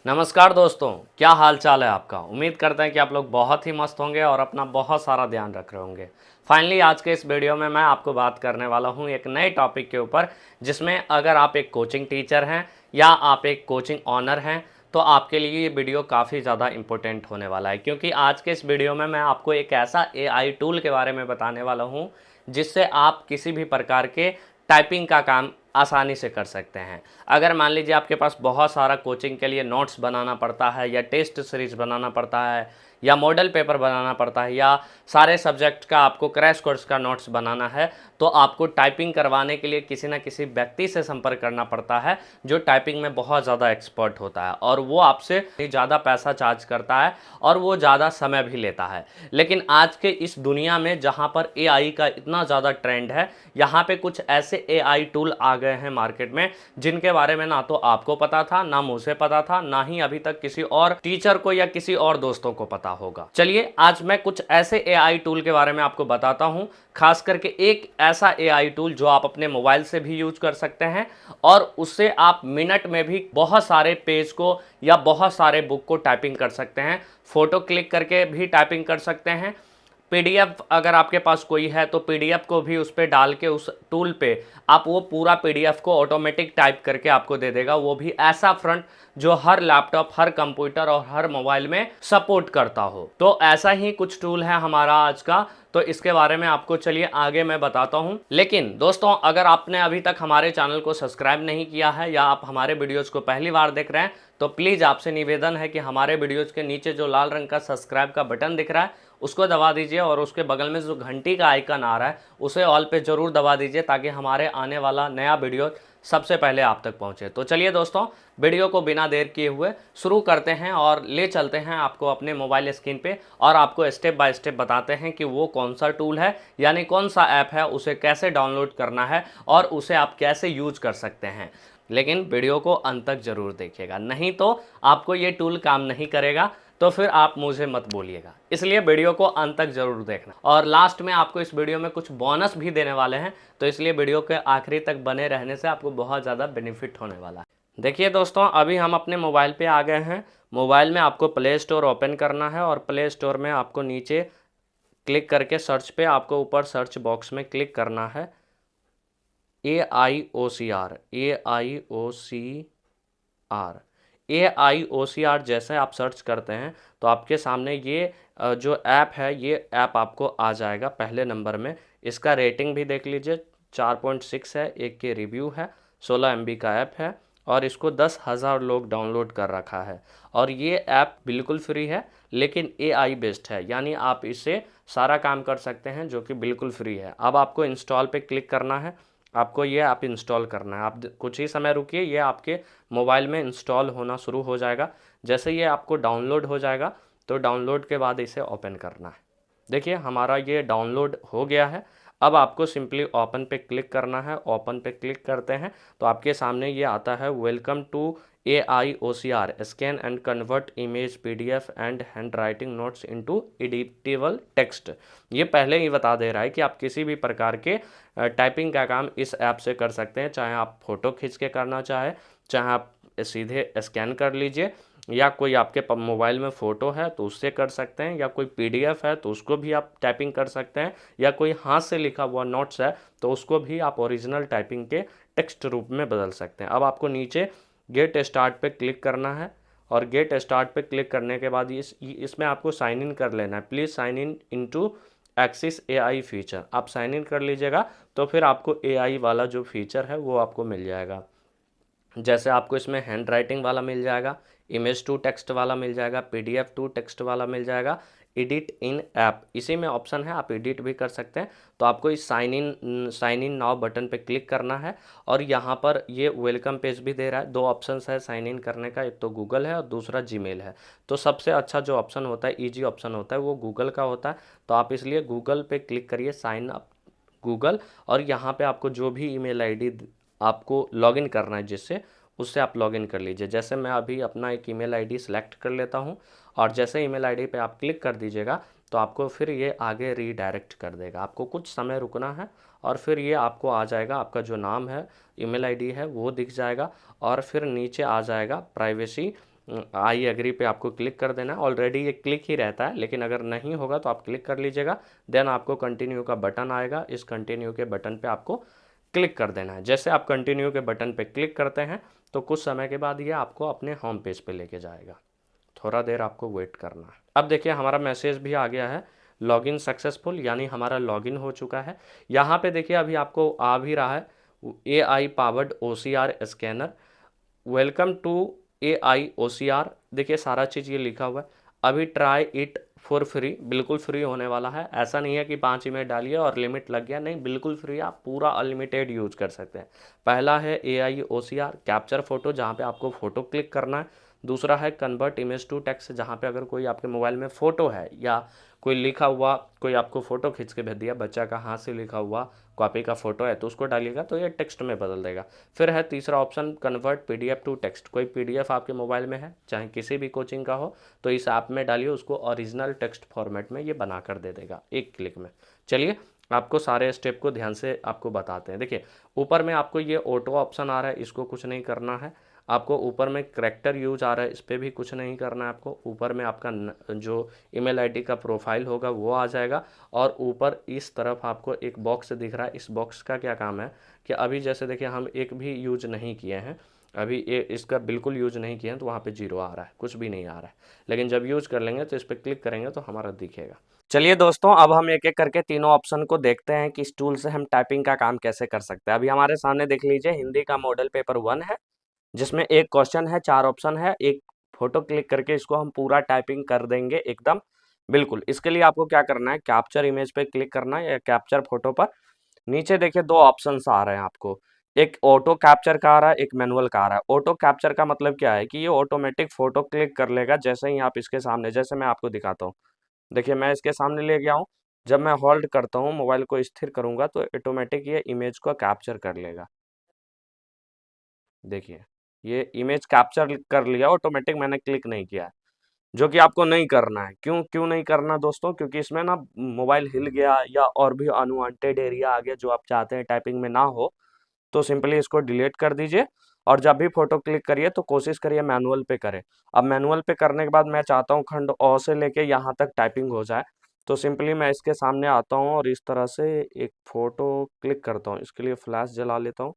नमस्कार दोस्तों, क्या हाल चाल है आपका। उम्मीद करते हैं कि आप लोग बहुत ही मस्त होंगे और अपना बहुत सारा ध्यान रख रहे होंगे। फाइनली आज के इस वीडियो में मैं आपको बात करने वाला हूं एक नए टॉपिक के ऊपर, जिसमें अगर आप एक कोचिंग टीचर हैं या आप एक कोचिंग ऑनर हैं तो आपके लिए ये वीडियो काफ़ी ज़्यादा इंपॉर्टेंट होने वाला है। क्योंकि आज के इस वीडियो में मैं आपको एक ऐसा एआई टूल के बारे में बताने वाला हूँ जिससे आप किसी भी प्रकार के टाइपिंग का काम आसानी से कर सकते हैं। अगर मान लीजिए आपके पास बहुत सारा कोचिंग के लिए नोट्स बनाना पड़ता है या टेस्ट सीरीज बनाना पड़ता है या मॉडल पेपर बनाना पड़ता है या सारे सब्जेक्ट का आपको क्रैश कोर्स का नोट्स बनाना है, तो आपको टाइपिंग करवाने के लिए किसी न किसी व्यक्ति से संपर्क करना पड़ता है जो टाइपिंग में बहुत ज़्यादा एक्सपर्ट होता है और वो आपसे ज़्यादा पैसा चार्ज करता है और वो ज़्यादा समय भी लेता है। लेकिन आज के इस दुनिया में जहाँ पर एआई का इतना ज़्यादा ट्रेंड है, यहाँ पे कुछ ऐसे एआई टूल आ गए हैं मार्केट में जिनके बारे में ना तो आपको पता था, ना मुझे पता था, ना ही अभी तक किसी और टीचर को या किसी और दोस्तों को पता होगा। चलिए आज मैं कुछ ऐसे एआई टूल के बारे में आपको बताता हूं, खास करके एक ऐसा एआई टूल जो आप अपने मोबाइल से भी यूज कर सकते हैं और उससे आप मिनट में भी बहुत सारे पेज को या बहुत सारे बुक को टाइपिंग कर सकते हैं। फोटो क्लिक करके भी टाइपिंग कर सकते हैं। पीडीएफ अगर आपके पास कोई है तो पीडीएफ को भी उस पर डाल के उस टूल पे आप वो पूरा पीडीएफ को ऑटोमेटिक टाइप करके आपको दे देगा, वो भी ऐसा फ्रंट जो हर लैपटॉप, हर कंप्यूटर और हर मोबाइल में सपोर्ट करता हो। तो ऐसा ही कुछ टूल है हमारा आज का, तो इसके बारे में आपको चलिए आगे मैं बताता हूं। लेकिन दोस्तों, अगर आपने अभी तक हमारे चैनल को सब्सक्राइब नहीं किया है या आप हमारे वीडियोज़ को पहली बार देख रहे हैं तो प्लीज़ आपसे निवेदन है कि हमारे वीडियोज़ के नीचे जो लाल रंग का सब्सक्राइब का बटन दिख रहा है उसको दबा दीजिए और उसके बगल में जो घंटी का आइकन आ रहा है उसे ऑल पे ज़रूर दबा दीजिए ताकि हमारे आने वाला नया वीडियो सबसे पहले आप तक पहुंचे। तो चलिए दोस्तों, वीडियो को बिना देर किए हुए शुरू करते हैं और ले चलते हैं आपको अपने मोबाइल स्क्रीन पे और आपको स्टेप बाय स्टेप बताते हैं कि वो कौन सा टूल है, यानी कौन सा ऐप है, उसे कैसे डाउनलोड करना है और उसे आप कैसे यूज कर सकते हैं। लेकिन वीडियो को अंत तक जरूर देखिएगा, नहीं तो आपको ये टूल काम नहीं करेगा तो फिर आप मुझे मत बोलिएगा। इसलिए वीडियो को अंत तक जरूर देखना और लास्ट में आपको इस वीडियो में कुछ बोनस भी देने वाले हैं, तो इसलिए वीडियो के आखिरी तक बने रहने से आपको बहुत ज़्यादा बेनिफिट होने वाला है। देखिए दोस्तों, अभी हम अपने मोबाइल पे आ गए हैं। मोबाइल में आपको प्ले स्टोर ओपन करना है और प्ले स्टोर में आपको नीचे क्लिक करके सर्च पे आपको ऊपर सर्च बॉक्स में क्लिक करना है AIOCR AIOCR। AIOCR जैसे आप सर्च करते हैं तो आपके सामने ये जो ऐप है, ये ऐप आपको आ जाएगा पहले नंबर में। इसका रेटिंग भी देख लीजिए, 4.6 है, एक के रिव्यू है, 16 MB का ऐप है और इसको 10,000 लोग डाउनलोड कर रखा है। और ये ऐप बिल्कुल फ्री है लेकिन AI बेस्ड है, यानी आप इससे सारा काम कर सकते हैं जो कि बिल्कुल फ्री है। अब आपको इंस्टॉल पे क्लिक करना है, आपको ये ऐप इंस्टॉल करना है। आप कुछ ही समय रुकिए, ये आपके मोबाइल में इंस्टॉल होना शुरू हो जाएगा। जैसे ये आपको डाउनलोड हो जाएगा तो डाउनलोड के बाद इसे ओपन करना है। देखिए हमारा ये डाउनलोड हो गया है। अब आपको सिंपली ओपन पे क्लिक करना है। ओपन पे क्लिक करते हैं तो आपके सामने ये आता है, welcome to AIOCR, scan and convert image PDF and hand writing notes into editable text. ये पहले ही बता दे रहा है कि आप किसी भी प्रकार के टाइपिंग का काम इस ऐप से कर सकते हैं, चाहे आप फ़ोटो खींच के करना चाहे, चाहे आप सीधे स्कैन कर लीजिए, या कोई आपके मोबाइल में फ़ोटो है तो उससे कर सकते हैं, या कोई PDF है तो उसको भी आप टाइपिंग कर सकते हैं, या कोई हाथ से लिखा हुआ नोट्स है तो उसको भी आप ओरिजिनल टाइपिंग के टेक्स्ट रूप में बदल सकते हैं। अब आपको नीचे गेट स्टार्ट पे क्लिक करना है और गेट स्टार्ट पे क्लिक करने के बाद इसमें आपको साइन इन कर लेना है। Please sign in into access AI feature. आप साइन इन कर लीजिएगा तो फिर आपको AI वाला जो फीचर है वो आपको मिल जाएगा। जैसे आपको इसमें हैंड राइटिंग वाला मिल जाएगा, इमेज टू टेक्स्ट वाला मिल जाएगा, PDF टू टेक्स्ट वाला मिल जाएगा, एडिट इन ऐप इसी में ऑप्शन है, आप एडिट भी कर सकते हैं। तो आपको इस साइन इन नाउ बटन पे क्लिक करना है और यहाँ पर ये वेलकम पेज भी दे रहा है। दो ऑप्शंस है साइन इन करने का, एक तो गूगल है और दूसरा जीमेल है। तो सबसे अच्छा जो ऑप्शन होता है, ईजी ऑप्शन होता है, वो गूगल का होता है। तो आप इसलिए गूगल पे क्लिक करिए, साइन अप गूगल, और यहाँ पे आपको जो भी ईमेल आईडी आपको लॉगिन करना है जिससे, उससे आप लॉगिन कर लीजिए। जैसे मैं अभी अपना एक ईमेल आईडी सेलेक्ट कर लेता हूँ और जैसे ईमेल आईडी पे आप क्लिक कर दीजिएगा तो आपको फिर ये आगे रीडायरेक्ट कर देगा। आपको कुछ समय रुकना है और फिर ये आपको आ जाएगा, आपका जो नाम है, ईमेल आईडी है वो दिख जाएगा और फिर नीचे आ जाएगा प्राइवेसी आई एग्री पे आपको क्लिक कर देना है। ऑलरेडी ये क्लिक ही रहता है, लेकिन अगर नहीं होगा तो आप क्लिक कर लीजिएगा। देन आपको कंटिन्यू का बटन आएगा, इस कंटिन्यू के बटन पे आपको क्लिक कर देना है। जैसे आप कंटिन्यू के बटन पे क्लिक करते हैं तो कुछ समय के बाद ये आपको अपने होम पेज पे लेके जाएगा। थोड़ा देर आपको वेट करना है। अब देखिए हमारा मैसेज भी आ गया है, लॉगिन सक्सेसफुल, यानी हमारा लॉगिन हो चुका है। यहाँ पे देखिए अभी आपको आ भी रहा है AI powered OCR scanner, welcome to AI OCR। देखिए सारा चीज़ ये लिखा हुआ है। अभी ट्राई इट फॉर फ्री, बिल्कुल फ्री होने वाला है। ऐसा नहीं है कि 5 ईमेल डालिए और लिमिट लग गया, नहीं, बिल्कुल फ्री, आप पूरा अनलिमिटेड यूज कर सकते हैं। पहला है AI OCR कैप्चर फोटो, जहाँ पे आपको फोटो क्लिक करना है। दूसरा है कन्वर्ट इमेज टू टेक्स्ट, जहाँ पे अगर कोई आपके मोबाइल में फ़ोटो है या कोई लिखा हुआ, कोई आपको फ़ोटो खींच के भेज दिया, बच्चा का हाथ से लिखा हुआ कॉपी का फ़ोटो है तो उसको डालिएगा तो ये टेक्स्ट में बदल देगा। फिर है तीसरा option convert PDF to text, कोई PDF आपके मोबाइल में है चाहे किसी भी कोचिंग का हो तो इस ऐप में डालिए, उसको ओरिजिनल टेक्स्ट फॉर्मेट में ये बना कर दे देगा एक क्लिक में। चलिए आपको सारे स्टेप को ध्यान से आपको बताते हैं। देखिए ऊपर में आपको ये ऑटो ऑप्शन आ रहा है, इसको कुछ नहीं करना है। आपको ऊपर में करेक्टर यूज आ रहा है, इस पर भी कुछ नहीं करना है आपको। ऊपर में आपका जो ईमेल आईडी का प्रोफाइल होगा वो आ जाएगा। और ऊपर इस तरफ आपको एक बॉक्स दिख रहा है, इस बॉक्स का क्या काम है कि अभी जैसे देखिए हम एक भी यूज नहीं किए हैं, अभी ये इसका बिल्कुल यूज नहीं किए हैं तो वहाँ पे जीरो आ रहा है, कुछ भी नहीं आ रहा है। लेकिन जब यूज कर लेंगे तो इस पर क्लिक करेंगे तो हमारा दिखेगा। चलिए दोस्तों, अब हम एक एक करके तीनों ऑप्शन को देखते हैं कि इस टूल से हम टाइपिंग का काम कैसे कर सकते हैं। अभी हमारे सामने देख लीजिए हिंदी का मॉडल पेपर 1 है, जिसमें एक क्वेश्चन है, 4 ऑप्शन है, एक फोटो क्लिक करके इसको हम पूरा टाइपिंग कर देंगे एकदम बिल्कुल। इसके लिए आपको क्या करना है, कैप्चर इमेज पे क्लिक करना है या कैप्चर फोटो पर। नीचे देखिए 2 ऑप्शंस आ रहे हैं आपको, एक ऑटो कैप्चर का आ रहा है, एक मैनुअल का आ रहा है। ऑटो कैप्चर का मतलब क्या है कि ये ऑटोमेटिक फोटो क्लिक कर लेगा जैसे ही आप इसके सामने, जैसे मैं आपको दिखाता हूँ। देखिए मैं इसके सामने ले गया हूँ, जब मैं होल्ड करता हूँ मोबाइल को स्थिर करूंगा तो ऑटोमेटिक ये इमेज को कैप्चर कर लेगा। देखिए ये इमेज कैप्चर कर लिया ऑटोमेटिक, मैंने क्लिक नहीं किया है, जो कि आपको नहीं करना है। क्यों क्यों नहीं करना दोस्तों, क्योंकि इसमें ना मोबाइल हिल गया या और भी अनवांटेड एरिया आ गया जो आप चाहते हैं टाइपिंग में ना हो, तो सिंपली इसको डिलीट कर दीजिए। और जब भी फोटो क्लिक करिए तो कोशिश करिए मैनुअल पे करें। अब मैनुअल पे करने के बाद मैं चाहता हूँ खंड अ से लेके यहाँ तक टाइपिंग हो जाए, तो सिंपली मैं इसके सामने आता हूँ और इस तरह से एक फोटो क्लिक करता हूँ। इसके लिए फ्लैश जला लेता हूँ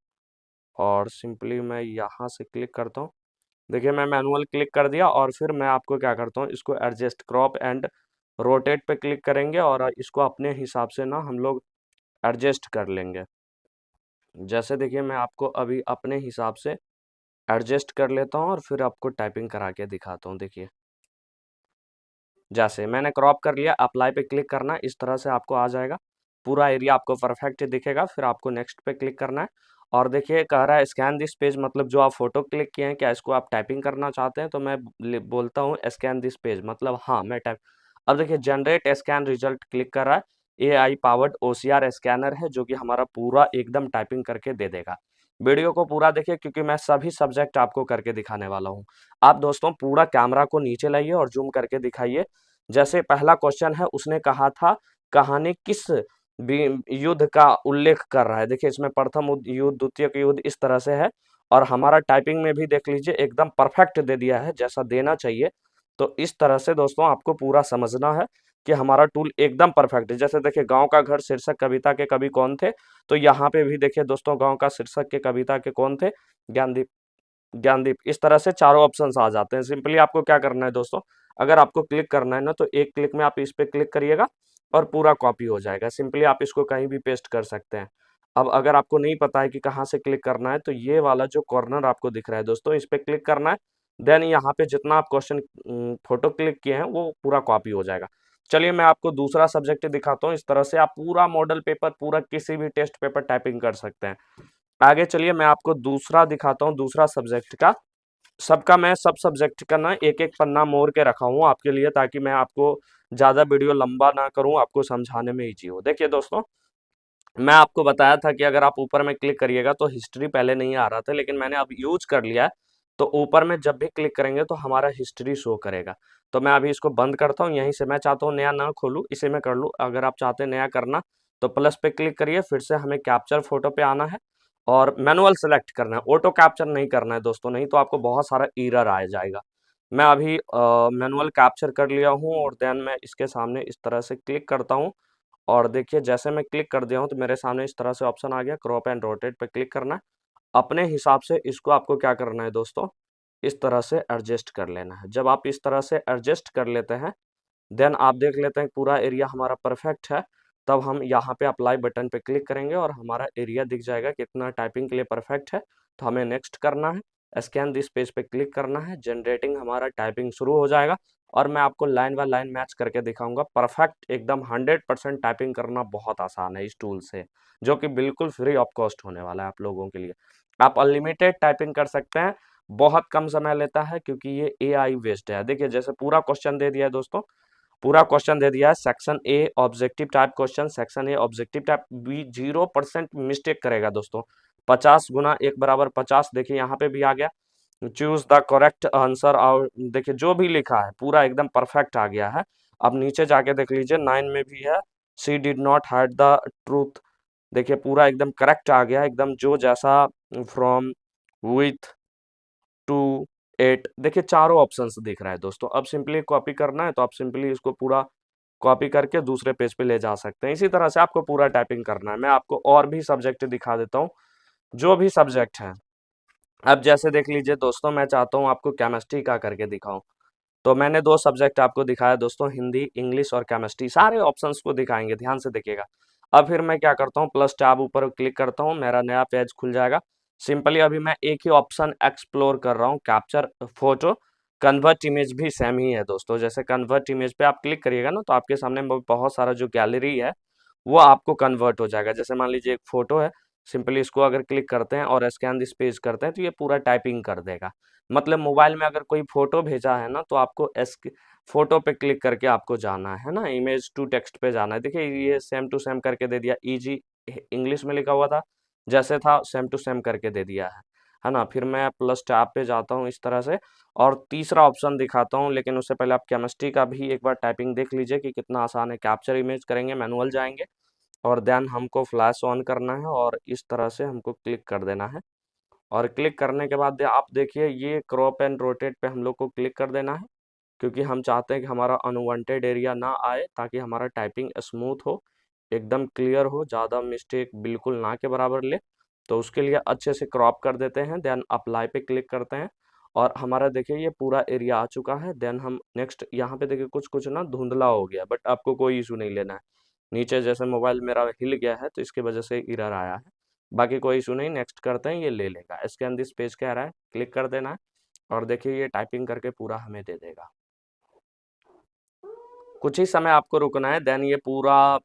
और सिंपली मैं यहाँ से क्लिक करता हूँ। देखिए मैं मैनुअल क्लिक कर दिया और फिर मैं आपको क्या करता हूँ, इसको एडजस्ट क्रॉप एंड रोटेट पे क्लिक करेंगे और इसको अपने हिसाब से ना हम लोग एडजस्ट कर लेंगे। जैसे देखिए मैं आपको अभी अपने हिसाब से एडजस्ट कर लेता हूँ और फिर आपको टाइपिंग करा के दिखाता हूँ। देखिए जैसे मैंने क्रॉप कर लिया, अप्लाई पे क्लिक करना है, इस तरह से आपको आ जाएगा, पूरा एरिया आपको परफेक्ट दिखेगा। फिर आपको नेक्स्ट पे क्लिक करना है और देखिए कह रहा है स्कैन दिस पेज, मतलब जो आप फोटो क्लिक किए हैं क्या इसको आप टाइपिंग करना चाहते हैं, तो मैं बोलता हूँ स्कैन दिस पेज, मतलब हाँ मैं टाइप। अब देखिए जनरेट स्कैन रिजल्ट क्लिक कर रहा है, AI पावर्ड OCR स्कैनर है जो कि हमारा पूरा एकदम टाइपिंग करके दे देगा। वीडियो को पूरा देखिए क्योंकि मैं सभी सब्जेक्ट आपको करके दिखाने वाला हूँ। आप दोस्तों पूरा कैमरा को नीचे लाइए और जूम करके दिखाइए। जैसे पहला क्वेश्चन है, उसने कहा था कहानी किस युद्ध का उल्लेख कर रहा है। देखिए इसमें प्रथम युद्ध, द्वितीय युद्ध, इस तरह से है। और हमारा टाइपिंग में भी देख लीजिए एकदम परफेक्ट दे दिया है जैसा देना चाहिए। तो इस तरह से दोस्तों आपको पूरा समझना है कि हमारा टूल एकदम परफेक्ट है। जैसे देखिए गांव का घर शीर्षक कविता के कवि कौन थे, तो यहाँ पे भी देखिए दोस्तों गांव का शीर्षक के कविता के कौन थे, ज्ञानदीप। ज्ञानदीप, इस तरह से चारों ऑप्शंस आ जाते हैं। सिंपली आपको क्या करना है दोस्तों, अगर आपको क्लिक करना है ना तो एक क्लिक में आप इस पे क्लिक करिएगा और पूरा कॉपी हो जाएगा। सिंपली आप इसको कहीं भी पेस्ट कर सकते हैं। अब अगर आपको नहीं पता है कि कहाँ से क्लिक करना है तो ये वाला जो कॉर्नर आपको दिख रहा है दोस्तों, इस पे क्लिक करना है। देन यहाँ पे जितना आप क्वेश्चन फोटो क्लिक किए हैं वो पूरा कॉपी हो जाएगा। चलिए मैं आपको दूसरा सब्जेक्ट दिखाता हूँ। इस तरह से आप पूरा मॉडल पेपर, पूरा किसी भी टेस्ट पेपर टाइपिंग कर सकते हैं। आगे चलिए मैं आपको दूसरा दिखाता हूँ, दूसरा सब्जेक्ट का। सबका मैं सब सब्जेक्ट का ना एक एक पन्ना मोड़ के रखा हूँ आपके लिए, ताकि मैं आपको ज़्यादा वीडियो लंबा ना करूँ, आपको समझाने में ईजी हो। देखिए दोस्तों, मैं आपको बताया था कि अगर आप ऊपर में क्लिक करिएगा तो हिस्ट्री पहले नहीं आ रहा था, लेकिन मैंने अब यूज कर लिया है। तो ऊपर में जब भी क्लिक करेंगे तो हमारा हिस्ट्री शो करेगा। तो मैं अभी इसको बंद करता हूँ यहीं से। मैं चाहता हूँ नया ना खोलूँ, इसे मैं कर लूँ। अगर आप चाहते हैं नया करना तो प्लस पे क्लिक करिए, फिर से हमें कैप्चर फोटो पे आना है और मैनुअल सेलेक्ट करना है, ऑटो कैप्चर नहीं करना है दोस्तों, नहीं तो आपको बहुत सारा एरर आ जाएगा। मैं अभी मैनुअल कैप्चर कर लिया हूँ और देन मैं इसके सामने इस तरह से क्लिक करता हूँ और देखिए जैसे मैं क्लिक कर दिया हूँ तो मेरे सामने इस तरह से ऑप्शन आ गया, क्रॉप एंड रोटेट पे क्लिक करना है। अपने हिसाब से इसको आपको क्या करना है दोस्तों, इस तरह से एडजस्ट कर लेना है। जब आप इस तरह से एडजस्ट कर लेते हैं, देन आप देख लेते हैं पूरा एरिया हमारा परफेक्ट है, तब हम यहाँ पे अप्लाई बटन पे क्लिक करेंगे और हमारा एरिया दिख जाएगा कितना टाइपिंग के लिए परफेक्ट है। तो हमें नेक्स्ट करना है, स्कैन दिस पेज पे क्लिक करना है, जनरेटिंग हमारा टाइपिंग शुरू हो जाएगा और मैं आपको लाइन बाय लाइन मैच करके दिखाऊंगा। परफेक्ट एकदम 100% टाइपिंग करना बहुत आसान है इस टूल से, जो कि बिल्कुल फ्री ऑफ कॉस्ट होने वाला है आप लोगों के लिए। आप अनलिमिटेड टाइपिंग कर सकते हैं, बहुत कम समय लेता है क्योंकि ये एआई बेस्ड है। देखिए जैसे पूरा क्वेश्चन दे दिया है दोस्तों, पूरा क्वेश्चन दे दिया है, section A objective type question, section A objective type B 0% mistake करेगा दोस्तों। 50 गुना 1 बराबर 50, देखिए यहाँ पे भी आ गया। चूज द करेक्ट आंसर, और देखिए जो भी लिखा है पूरा एकदम परफेक्ट आ गया है। अब नीचे जाके देख लीजिए 9 में भी है, she did not hide the truth, देखिए पूरा एकदम करेक्ट आ गया, एकदम जो जैसा, फ्रॉम, विथ, टू, 8, देखिए चारों ऑप्शंस दिख रहा है दोस्तों। अब सिंपली कॉपी करना है तो आप सिंपली इसको पूरा कॉपी करके दूसरे पेज पे ले जा सकते हैं। इसी तरह से आपको पूरा टाइपिंग करना है। मैं आपको और भी सब्जेक्ट दिखा देता हूँ, जो भी सब्जेक्ट है। अब जैसे देख लीजिए दोस्तों, मैं चाहता हूँ आपको केमिस्ट्री का करके दिखाऊं, तो मैंने 2 सब्जेक्ट आपको दिखाया दोस्तों, हिंदी, इंग्लिश और केमिस्ट्री, सारे ऑप्शंस को दिखाएंगे, ध्यान से देखिएगा। अब फिर मैं क्या करता हूँ, प्लस टैब ऊपर क्लिक करता हूँ, मेरा नया पेज खुल जाएगा। सिंपली अभी मैं एक ही ऑप्शन एक्सप्लोर कर रहा हूँ, कैप्चर फोटो, कन्वर्ट इमेज भी सेम ही है दोस्तों। जैसे कन्वर्ट इमेज पे आप क्लिक करिएगा ना, तो आपके सामने बहुत सारा जो गैलरी है वो आपको कन्वर्ट हो जाएगा। जैसे मान लीजिए एक फोटो है, सिंपली इसको अगर क्लिक करते हैं और स्कैन दिस पेज करते हैं तो ये पूरा टाइपिंग कर देगा। मतलब मोबाइल में अगर कोई फोटो भेजा है ना, तो आपको फोटो पे क्लिक करके आपको जाना है ना, इमेज टू टेक्स्ट पे जाना है। देखिए ये सेम टू सेम करके दे दिया, इजी इंग्लिश में लिखा हुआ था, जैसे था सेम टू सेम करके दे दिया है ना। फिर मैं प्लस टैब पे जाता हूँ इस तरह से, और तीसरा ऑप्शन दिखाता हूँ, लेकिन उससे पहले आप केमिस्ट्री का भी एक बार टाइपिंग देख लीजिए कि कितना आसान है। कैप्चर इमेज करेंगे, मैनुअल जाएंगे और देन हमको फ्लैश ऑन करना है और इस तरह से हमको क्लिक कर देना है। और क्लिक करने के बाद आप देखिए ये क्रॉप एंड रोटेट पे हम लोग को क्लिक कर देना है, क्योंकि हम चाहते हैं कि हमारा अनवांटेड एरिया ना आए, ताकि हमारा टाइपिंग स्मूथ हो, एकदम क्लियर हो, ज़्यादा मिस्टेक बिल्कुल ना के बराबर ले। तो उसके लिए अच्छे से क्रॉप कर देते हैं, देन अप्लाई पे क्लिक करते हैं और हमारा देखिए ये पूरा एरिया आ चुका है। देन हम नेक्स्ट यहाँ पे देखिए कुछ कुछ ना धुंधला हो गया, बट आपको कोई इशू नहीं लेना है। नीचे जैसे मोबाइल मेरा हिल गया है तो इसकी वजह से एरर आया है, बाकी कोई इशू नहीं। नेक्स्ट करते हैं, ये ले लेगा। स्कैन दिस पेज कह रहा है, क्लिक कर देना है और देखिए ये टाइपिंग करके पूरा हमें दे देगा। कुछ ही समय आपको रुकना है, देन ये पूरा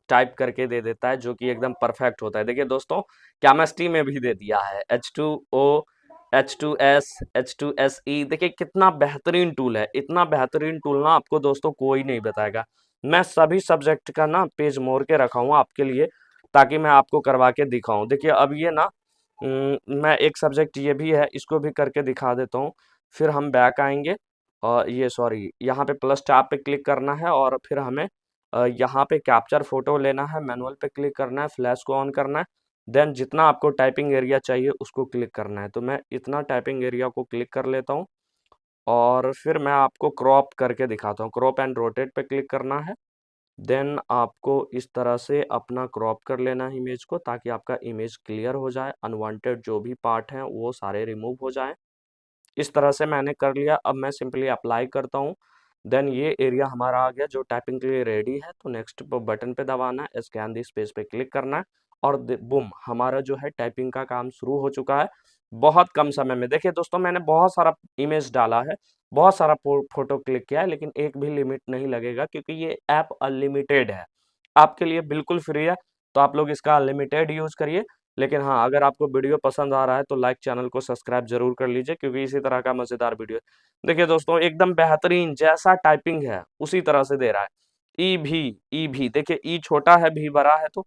टाइप करके दे देता है, जो कि एकदम परफेक्ट होता है। देखिए दोस्तों, केमिस्ट्री में भी दे दिया है, H2O, H2S, H2SE, देखिए कितना बेहतरीन टूल है। इतना बेहतरीन टूल ना आपको दोस्तों कोई नहीं बताएगा। मैं सभी सब्जेक्ट का ना पेज मोड़ के रखा हूँ आपके लिए, ताकि मैं आपको करवा के दिखाऊं। देखिए अब ये ना, मैं एक सब्जेक्ट ये भी है, इसको भी करके दिखा देता हूँ। फिर हम बैक आएंगे और ये सॉरी यहाँ पे प्लस टैब पे क्लिक करना है और फिर हमें यहाँ पे कैप्चर फोटो लेना है, मैनुअल पे क्लिक करना है, फ्लैश को ऑन करना है, देन जितना आपको टाइपिंग एरिया चाहिए उसको क्लिक करना है। तो मैं इतना टाइपिंग एरिया को क्लिक कर लेता हूँ और फिर मैं आपको क्रॉप करके दिखाता हूँ। क्रॉप एंड रोटेट पे क्लिक करना है, देन आपको इस तरह से अपना क्रॉप कर लेना है इमेज को, ताकि आपका इमेज क्लियर हो जाए, अनवांटेड जो भी पार्ट हैं वो सारे रिमूव हो जाएं। इस तरह से मैंने कर लिया। अब मैं सिंपली अप्लाई करता हूँ, देन ये एरिया हमारा आ गया जो टाइपिंग के लिए रेडी है। तो नेक्स्ट बटन पे दबाना है, स्कैन दिस पेज पे क्लिक करना है और बुम, हमारा जो है टाइपिंग का काम शुरू हो चुका है बहुत कम समय में। देखिए दोस्तों, मैंने बहुत सारा इमेज डाला है, बहुत सारा फोटो क्लिक किया है, लेकिन एक भी लिमिट नहीं लगेगा, क्योंकि ये ऐप अनलिमिटेड है, आपके लिए बिल्कुल फ्री है। तो आप लोग इसका अनलिमिटेड यूज करिए। लेकिन हाँ, अगर आपको वीडियो पसंद आ रहा है तो लाइक, चैनल को सब्सक्राइब जरूर कर लीजिए, क्योंकि इसी तरह का मजेदार वीडियो। देखिए दोस्तों, एकदम बेहतरीन जैसा टाइपिंग है उसी तरह से दे रहा है। ई भी देखिए, ई छोटा है, भी बड़ा है, तो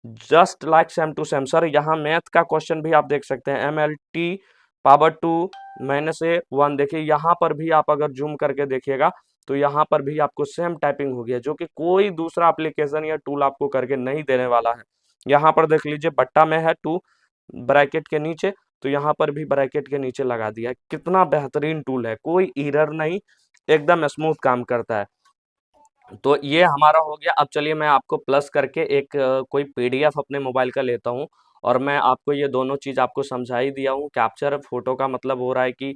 just like same to same. Sir यहाँ मैथ का क्वेश्चन भी आप देख सकते हैं, MLT/2 - A 1, देखिए यहाँ पर भी आप अगर जूम करके देखिएगा तो यहाँ पर भी आपको सेम टाइपिंग हो गया, जो कि कोई दूसरा एप्लीकेशन या टूल आपको करके नहीं देने वाला है। यहाँ पर देख लीजिए बट्टा में है 2 ब्रैकेट के नीचे, तो यहाँ पर भी ब्रैकेट के नीचे लगा दिया है। कितना बेहतरीन टूल है, कोई एरर नहीं, एकदम स्मूथ काम करता है। तो ये हमारा हो गया। अब चलिए मैं आपको प्लस करके एक कोई पीडीएफ अपने मोबाइल का लेता हूँ और मैं आपको ये दोनों चीज़ आपको समझा ही दिया हूँ। कैप्चर फ़ोटो का मतलब हो रहा है कि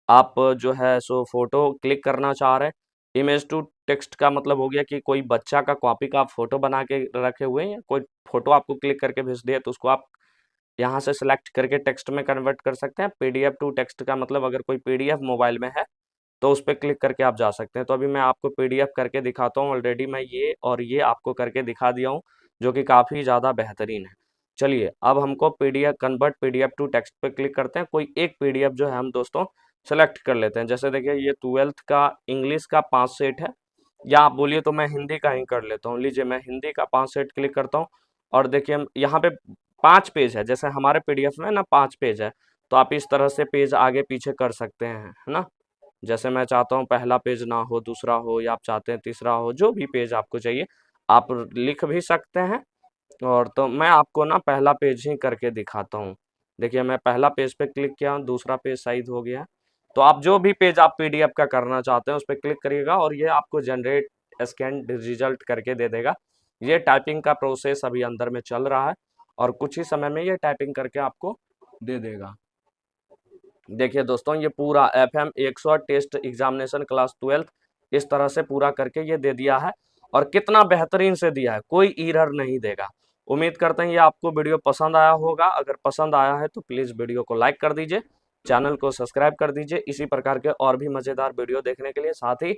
आप जो है सो फ़ोटो क्लिक करना चाह रहे हैं। इमेज टू टेक्स्ट का मतलब हो गया कि कोई बच्चा का कॉपी का आप फ़ोटो बना के रखे हुए हैं, कोई फ़ोटो आपको क्लिक करके भेज दिया तो उसको आप यहाँ से सिलेक्ट करके टेक्स्ट में कन्वर्ट कर सकते हैं। पीडीएफ टू टेक्स्ट का मतलब अगर कोई पीडीएफ मोबाइल में है तो उस पे क्लिक करके आप जा सकते हैं। तो अभी मैं आपको पीडीएफ करके दिखाता हूँ। ऑलरेडी मैं ये और ये आपको करके दिखा दिया हूँ, जो कि काफ़ी ज़्यादा बेहतरीन है। चलिए अब हमको PDF convert PDF to text पे क्लिक करते हैं। कोई एक पीडीएफ जो है हम दोस्तों सेलेक्ट कर लेते हैं। जैसे देखिए ये 12th का इंग्लिश का 5 सेट है, या आप बोलिए तो मैं हिंदी का ही कर लेता हूँ। लीजिए मैं हिंदी का 5 सेट क्लिक करता हूँ और देखिए हम यहाँ पे 5 पेज है। जैसे हमारे पीडीएफ में ना 5 पेज है, तो आप इस तरह से पेज आगे पीछे कर सकते हैं, है ना? जैसे मैं चाहता हूँ पहला पेज ना हो, दूसरा हो, या आप चाहते हैं तीसरा हो, जो भी पेज आपको चाहिए आप लिख भी सकते हैं। और तो मैं आपको ना पहला पेज ही करके दिखाता हूँ। देखिए मैं पहला पेज पे क्लिक किया, दूसरा पेज साइज हो गया। तो आप जो भी पेज आप पीडीएफ का करना चाहते हैं उस पे क्लिक करिएगा और ये आपको जनरेट स्कैन रिजल्ट करके दे देगा। ये टाइपिंग का प्रोसेस अभी अंदर में चल रहा है और कुछ ही समय में ये टाइपिंग करके आपको दे देगा। देखिए दोस्तों ये पूरा FM 100 टेस्ट एग्जामिनेशन क्लास 12 इस तरह से पूरा करके ये दे दिया है और कितना बेहतरीन से दिया है, कोई एरर नहीं देगा। उम्मीद करते हैं ये आपको वीडियो पसंद आया होगा। अगर पसंद आया है तो प्लीज़ वीडियो को लाइक कर दीजिए, चैनल को सब्सक्राइब कर दीजिए इसी प्रकार के और भी मज़ेदार वीडियो देखने के लिए। साथ ही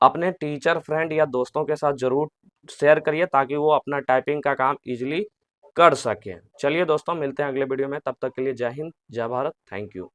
अपने टीचर फ्रेंड या दोस्तों के साथ ज़रूर शेयर करिए ताकि वो अपना टाइपिंग का काम ईजिली कर सकें। चलिए दोस्तों मिलते हैं अगले वीडियो में, तब तक के लिए जय हिंद, जय भारत, थैंक यू।